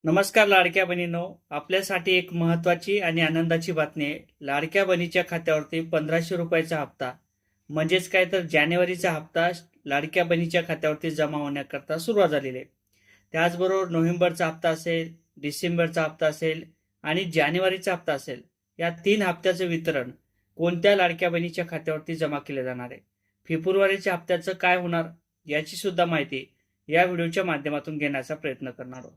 नमस्कार लाडक्या बहिणींनो, आपल्यासाठी एक महत्त्वाची आणि आनंदाची बातमी आहे. लाडक्या बहिणीच्या खात्यावरती 1500 रुपयाचा हप्ता म्हणजेच काय तर जानेवारीचा हप्ता लाडक्या बहिणीच्या खात्यावरती जमा होण्याकरता सुरुवात झालेली आहे. त्याचबरोबर नोव्हेंबरचा हप्ता असेल, डिसेंबरचा हप्ता असेल आणि जानेवारीचा हप्ता असेल, या 3 हप्त्याचं वितरण कोणत्या लाडक्या बहिणीच्या खात्यावरती जमा केले जाणार आहे. फेब्रुवारीच्या हप्त्याचं काय होणार याची सुद्धा माहिती या व्हिडिओच्या माध्यमातून घेण्याचा प्रयत्न करणार आहोत.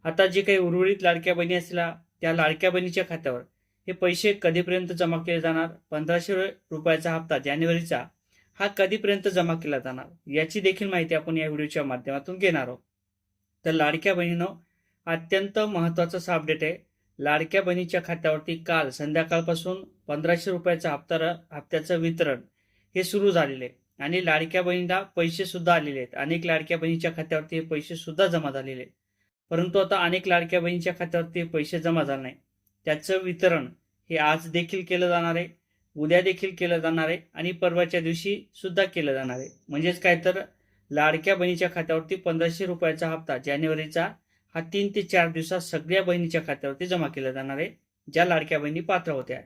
आता जे काही उर्वरित लाडक्या बहिणी असल्या त्या लाडक्या बहिणीच्या खात्यावर हे पैसे कधीपर्यंत जमा केले जाणार, 1500 रुपयाचा हप्ता जानेवारीचा हा कधीपर्यंत जमा केला जाणार याची देखील माहिती आपण या व्हिडिओच्या माध्यमातून घेणार आहोत. तर लाडक्या बहिणींनो, अत्यंत महत्त्वाचा अपडेट आहे. लाडक्या बहिणीच्या खात्यावरती काल संध्याकाळपासून 1500 रुपयाचा हप्त्याचं वितरण हे सुरू झालेले आहे आणि लाडक्या बहिणीला पैसे सुद्धा आलेले आहेत. अनेक लाडक्या बहिणीच्या खात्यावरती हे पैसे सुद्धा जमा झालेले आहेत. परंतु आता अनेक लाडक्या बहिणीच्या खात्यावरती पैसे जमा झाले नाही. त्याचं वितरण हे आज देखील केलं जाणार आहे, उद्या देखील केलं जाणार आहे आणि परवाच्या दिवशी सुद्धा केलं जाणार आहे. म्हणजेच काय तर लाडक्या बहिणीच्या खात्यावरती 1500 रुपयाचा हप्ता जानेवारीचा हा 3 ते 4 दिवसात सगळ्या बहिणीच्या खात्यावरती जमा केला जाणार आहे, ज्या लाडक्या बहिणी पात्र होत्या.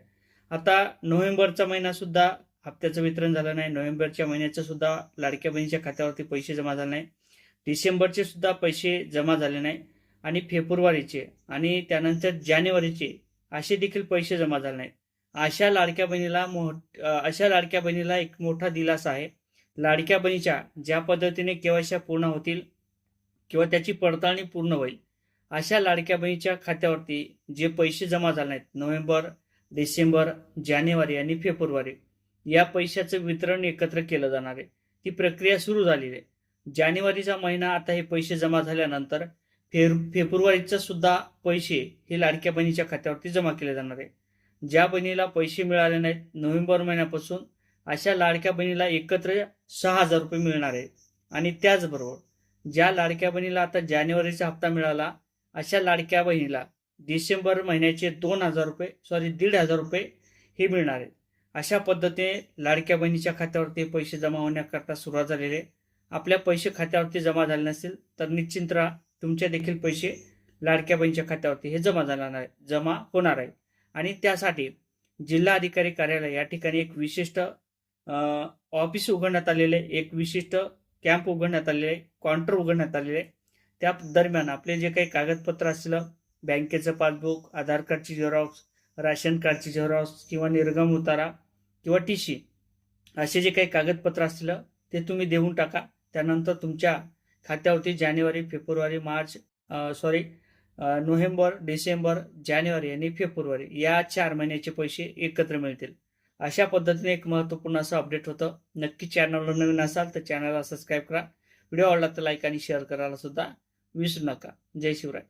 आता नोव्हेंबरचा महिना सुद्धा हप्त्याचं वितरण झालं नाही. नोव्हेंबरच्या महिन्याचं सुद्धा लाडक्या बहिणीच्या खात्यावरती पैसे जमा झाले नाही. डिसेंबरचे सुद्धा पैसे जमा झाले नाही आणि फेब्रुवारीचे आणि त्यानंतर जानेवारीचे असे देखील पैसे जमा झाले नाहीत. अशा लाडक्या बहिणीला एक मोठा दिलासा आहे. लाडक्या बहिणीच्या ज्या पद्धतीने केवायसी पूर्ण होतील किंवा त्याची पडताळणी पूर्ण होईल, अशा लाडक्या बहिणीच्या खात्यावरती जे पैसे जमा झाले नाहीत नोव्हेंबर, डिसेंबर, जानेवारी आणि फेब्रुवारी या पैशाचं वितरण एकत्र केलं जाणार आहे. ती प्रक्रिया सुरू झालेली आहे. जानेवारीचा महिना आता हे पैसे जमा झाल्यानंतर फेब्रुवारीचा सुद्धा पैसे हे लाडक्या बहिणीच्या खात्यावरती जमा केले जाणार आहे. ज्या बहिणीला पैसे मिळाले नाहीत नोव्हेंबर महिन्यापासून, अशा लाडक्या बहिणीला एकत्र 6000 रुपये मिळणार आहेत. आणि त्याचबरोबर ज्या लाडक्या बहिणीला आता जानेवारीचा हप्ता मिळाला, अशा लाडक्या बहिणीला डिसेंबर महिन्याचे 1,500 रुपये हे मिळणार आहेत. अशा पद्धतीने लाडक्या बहिणीच्या खात्यावरती पैसे जमा होण्याकरता सुरुवात झालेली आहे. आपल्या पैसे खात्यावरती जमा झाले नसेल तर निश्चिंत राहा, तुमचे देखील पैसे लाडक्या बहिणीच्या खात्यावरती हे जमा होणार आहे. आणि त्यासाठी जिल्हा अधिकारी कार्यालय या ठिकाणी एक विशिष्ट ऑफिस उघडण्यात आलेले, एक विशिष्ट कॅम्प उघडण्यात आलेले, काउंटर उघडण्यात आलेले. त्या दरम्यान आपले जे काही कागदपत्र असलं, बँकेचं पासबुक, आधार कार्डची झेरॉक्स, राशन कार्डची झेरॉक्स किंवा निर्गम उतारा किंवा टीसी असे जे काही कागदपत्र असलं ते तुम्ही देऊन टाका. त्यानंतर तुमच्या खात्यावरती जानेवारी, फेब्रुवारी, नोव्हेंबर, डिसेंबर, जानेवारी आणि फेब्रुवारी या 4 महिन्याचे पैसे एकत्र मिळतील. अशा पद्धतीने एक महत्त्वपूर्ण असं अपडेट होतं. नक्की चॅनलवर नवीन असाल तर चॅनलला सबस्क्राईब करा. व्हिडिओ आवडला तर लाईक आणि शेअर करायला सुद्धा विसरू नका. जय शिवराय.